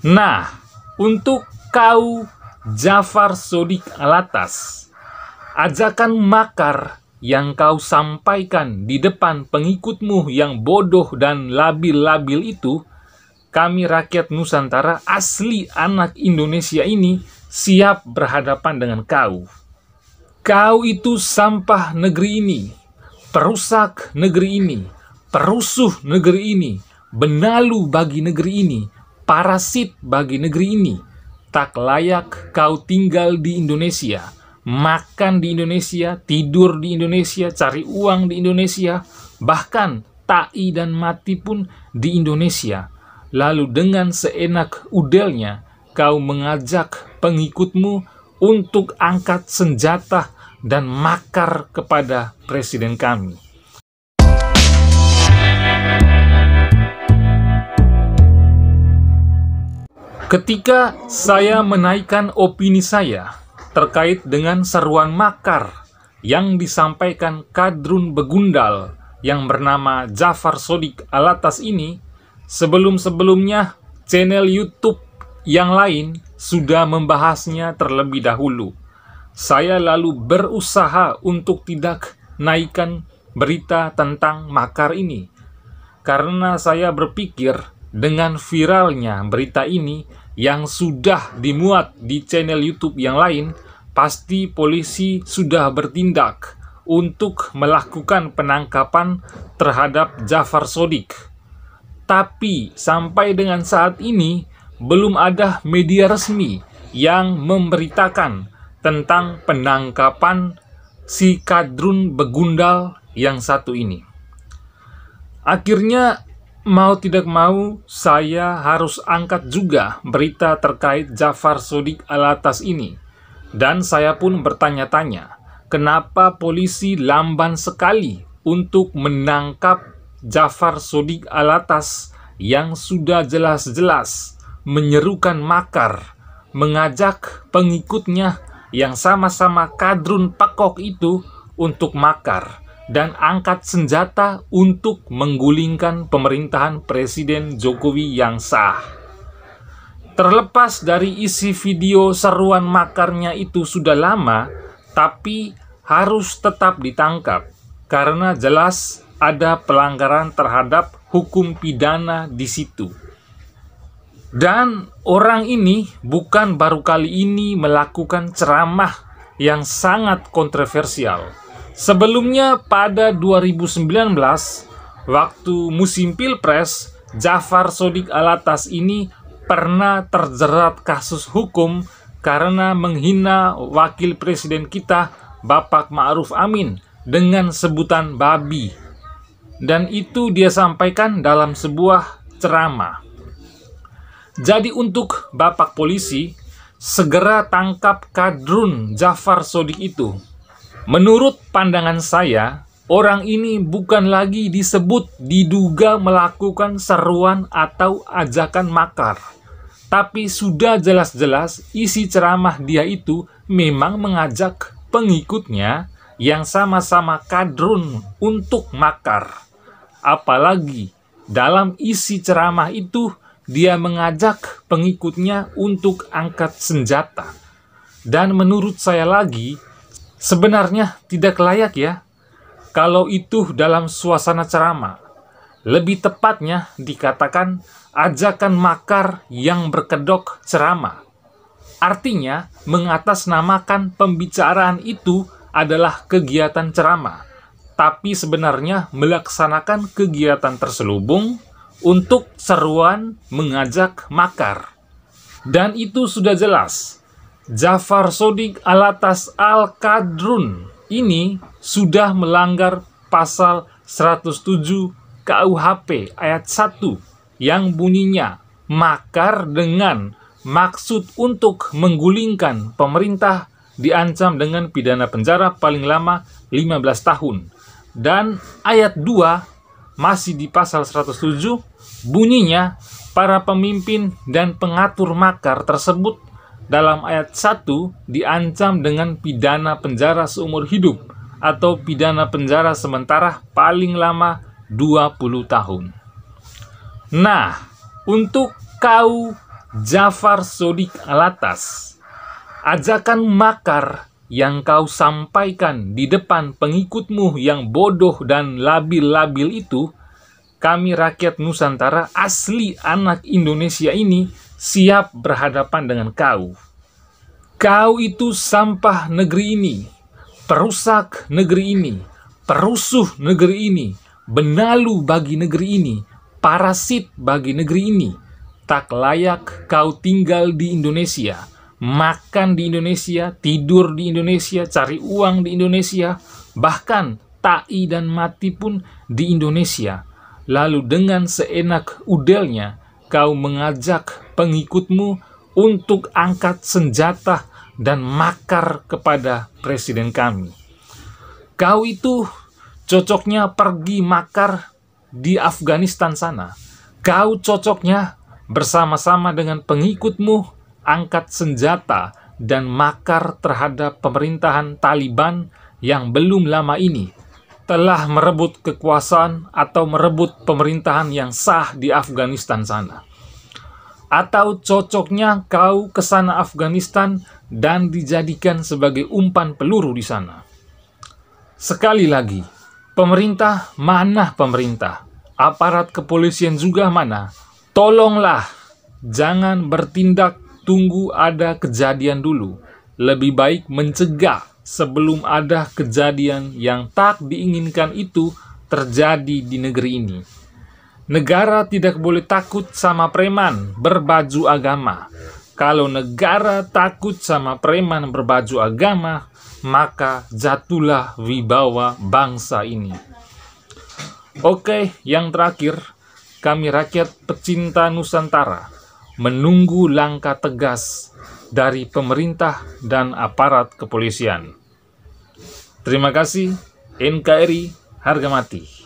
Nah, untuk kau Jafar Shodiq Alatas, ajakan makar yang kau sampaikan di depan pengikutmu yang bodoh dan labil-labil itu, kami rakyat Nusantara asli anak Indonesia ini siap berhadapan dengan kau. Kau itu sampah negeri ini, perusak negeri ini, perusuh negeri ini, benalu bagi negeri ini, parasit bagi negeri ini. Tak layak kau tinggal di Indonesia, makan di Indonesia, tidur di Indonesia, cari uang di Indonesia, bahkan ta'i dan mati pun di Indonesia. Lalu dengan seenak udelnya kau mengajak pengikutmu untuk angkat senjata dan makar kepada presiden kami. Ketika saya menaikkan opini saya terkait dengan seruan makar yang disampaikan kadrun begundal yang bernama Jafar Shodiq Alatas ini, sebelum-sebelumnya channel YouTube yang lain sudah membahasnya terlebih dahulu. Saya lalu berusaha untuk tidak naikkan berita tentang makar ini, karena saya berpikir dengan viralnya berita ini yang sudah dimuat di channel YouTube yang lain, pasti polisi sudah bertindak untuk melakukan penangkapan terhadap Jafar Shodiq. Tapi sampai dengan saat ini belum ada media resmi yang memberitakan tentang penangkapan si kadrun begundal yang satu ini. Akhirnya mau tidak mau saya harus angkat juga berita terkait Jafar Shodiq Alatas ini. Dan saya pun bertanya-tanya, kenapa polisi lamban sekali untuk menangkap Jafar Shodiq Alatas yang sudah jelas-jelas menyerukan makar, mengajak pengikutnya yang sama-sama kadrun pekok itu untuk makar dan angkat senjata untuk menggulingkan pemerintahan Presiden Jokowi yang sah. Terlepas dari isi video seruan makarnya itu sudah lama, tapi harus tetap ditangkap karena jelas ada pelanggaran terhadap hukum pidana di situ. Dan orang ini bukan baru kali ini melakukan ceramah yang sangat kontroversial. Sebelumnya pada 2019, waktu musim Pilpres, Jafar Shodiq Alatas ini pernah terjerat kasus hukum karena menghina wakil presiden kita, Bapak Ma'ruf Amin, dengan sebutan babi. Dan itu dia sampaikan dalam sebuah ceramah. Jadi untuk Bapak polisi, segera tangkap kadrun Jafar Shodiq itu. Menurut pandangan saya, orang ini bukan lagi disebut diduga melakukan seruan atau ajakan makar. Tapi sudah jelas-jelas isi ceramah dia itu memang mengajak pengikutnya yang sama-sama kadrun untuk makar. Apalagi dalam isi ceramah itu dia mengajak pengikutnya untuk angkat senjata. Dan menurut saya lagi, sebenarnya tidak layak ya kalau itu dalam suasana ceramah. Lebih tepatnya dikatakan ajakan makar yang berkedok ceramah. Artinya mengatasnamakan pembicaraan itu adalah kegiatan ceramah, tapi sebenarnya melaksanakan kegiatan terselubung untuk seruan mengajak makar. Dan itu sudah jelas. Jafar Shodiq Alatas Al-Kadrun ini sudah melanggar pasal 107 KUHP ayat 1 yang bunyinya makar dengan maksud untuk menggulingkan pemerintah diancam dengan pidana penjara paling lama 15 tahun. Dan ayat 2 masih di pasal 107 bunyinya para pemimpin dan pengatur makar tersebut dalam ayat 1 diancam dengan pidana penjara seumur hidup atau pidana penjara sementara paling lama 20 tahun. Nah, untuk kau Jafar Shodiq Alatas, ajakan makar yang kau sampaikan di depan pengikutmu yang bodoh dan labil-labil itu, kami rakyat Nusantara asli anak Indonesia ini siap berhadapan dengan kau. Kau itu sampah negeri ini, perusak negeri ini, perusuh negeri ini, benalu bagi negeri ini, parasit bagi negeri ini. Tak layak kau tinggal di Indonesia, makan di Indonesia, tidur di Indonesia, cari uang di Indonesia, bahkan ta'i dan mati pun di Indonesia. Lalu dengan seenak udelnya kau mengajak pengikutmu untuk angkat senjata dan makar kepada presiden kami. Kau itu cocoknya pergi makar di Afghanistan sana. Kau cocoknya bersama-sama dengan pengikutmu angkat senjata dan makar terhadap pemerintahan Taliban yang belum lama ini telah merebut kekuasaan atau merebut pemerintahan yang sah di Afghanistan sana. Atau cocoknya kau ke sana Afghanistan dan dijadikan sebagai umpan peluru di sana. Sekali lagi, pemerintah mana pemerintah? Aparat kepolisian juga mana? Tolonglah, jangan bertindak tunggu ada kejadian dulu. Lebih baik mencegah sebelum ada kejadian yang tak diinginkan itu terjadi di negeri ini. Negara tidak boleh takut sama preman berbaju agama. Kalau negara takut sama preman berbaju agama, maka jatuhlah wibawa bangsa ini. Oke, yang terakhir, kami rakyat pecinta Nusantara menunggu langkah tegas dari pemerintah dan aparat kepolisian. Terima kasih. NKRI harga mati.